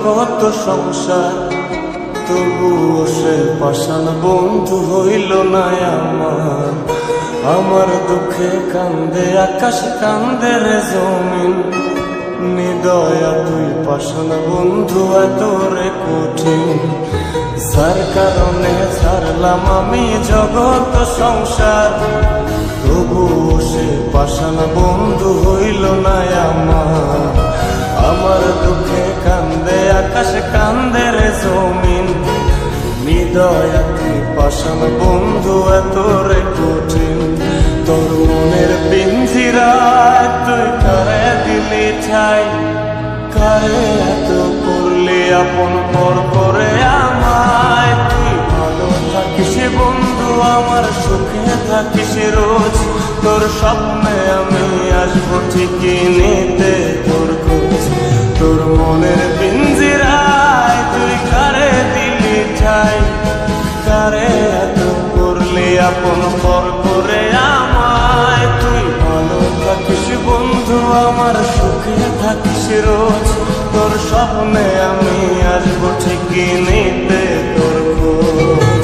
জগৎ সংসার, তবুও সে পাষাণ বন্ধু হইল না আমার। আমার দুঃখে কান্দে আকাশ, কান্দে রে জমিন, নিদয়া তুই পাষাণ বন্ধু এত রে কঠিন। যার কারণে ছাড়লাম আমি জগৎ সংসার, তবুও সে পাষাণ বন্ধু হইল না আমার। আমার দুঃখে কান্দে আকাশ, কান্দে রে জমিন, নিদয়া তুই পাষাণ বন্ধু এত রে কঠিন। তোর মনের পিঞ্জিরায় তুই কারে দিলি ঠাই, কারে এত করলি আপন পর করে আমায়। তুই ভালো থাকিস বন্ধু আমার, সুখে থাকিস রোজ, তোর স্বপ্নে আমি আসবো ঠিকই নিতে তোর খোঁজ। তোর মনের পিঞ্জিরায় তুই কারে দিলি ঠাই, কারে এত করলি আপন পর করে আমায়। তুই ভালো থাকিস বন্ধু আমার, সুখে থাকিস রোজ, তোর স্বপ্নে আমি আসবো ঠিকই নিতে তোর খোঁজ।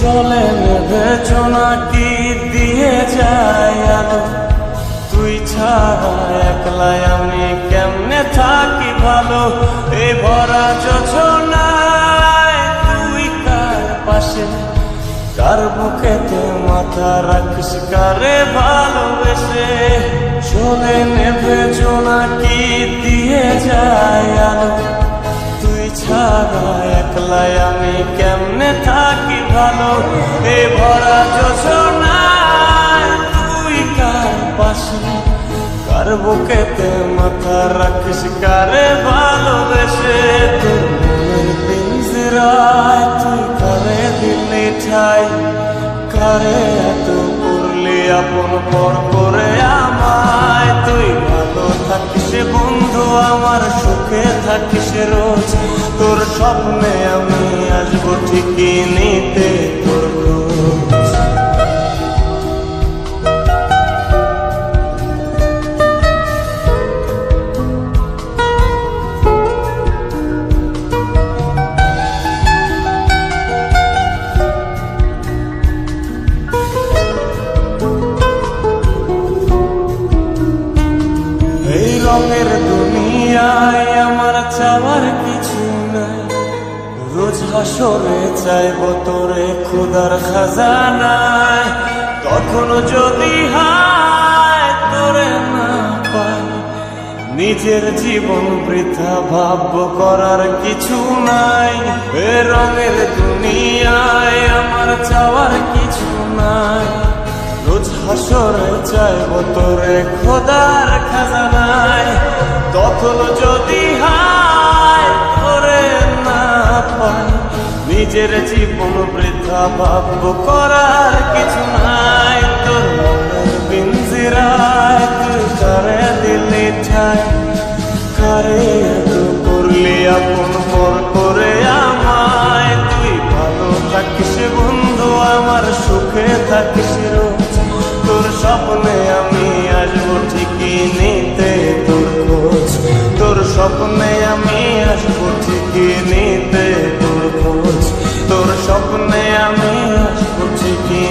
চলে নেবে জোনাকি দিয়ে যায় আলো, তুই ছাড়া একলাই আমি কেমনে থাকি ভালো। এ ভরা যোজনায় তুই কার পাশে, কার বুকেতে মাথা রাখিস কারে ভালোবেসে। চলে নেবে জোনাকি দিয়ে যায় আলো, তুই ছাড়া একলাই আমি কেমনে থাকি ভালো। এ ভরা যোজনায় তুই কার পাশে, কার বুকেতে মাথা রাখিস কারে ভালোবেসে। তোর মনের পিঞ্জিরায় তুই কারে দিলি ঠাই, কারে এত করলি আপন পর করে আমায়। তুই ভালো থাকিস বন্ধু আমার, সুখে থাকিস রোজ, তোর স্বপ্নে আমি আসবো ঠিকই নিতে তোর খোঁজ। এই রঙের দুনিয়ায় আমার চাওয়ার কিছু নাই, রোজ হাসরে চাইব তোরে খোদার খাজানায়। কখনো যদি হায় তোরে না পাই, নিজের জীবন বৃথা ভাব করার কিছু নাই। এ রঙের দুনিয়ায় আমার চাওয়ার কিছু নাই, রোজ হাসরে চাইব তোরে খোদার খাজানায়। তখন যদি হায় তোরে না পাই, নিজের জীবন বৃথা ভাব করার কিছু নাই। তোর মনের পিঞ্জিরায় তুই কারে দিলি ঠাই, কারে এত করলি আপন পর করে আমায়। তুই ভালো থাকিস বন্ধু আমার, সুখে থাকিস রোজ, তোর স্বপ্নে আমি আসবো ঠিকই নিতে তোর খোঁজ। তোর স্বপ্নে আমি আসবো ঠিকই নিতে তোর খোঁজ, তোর স্বপ্নে আমি আসবো ঠিকই।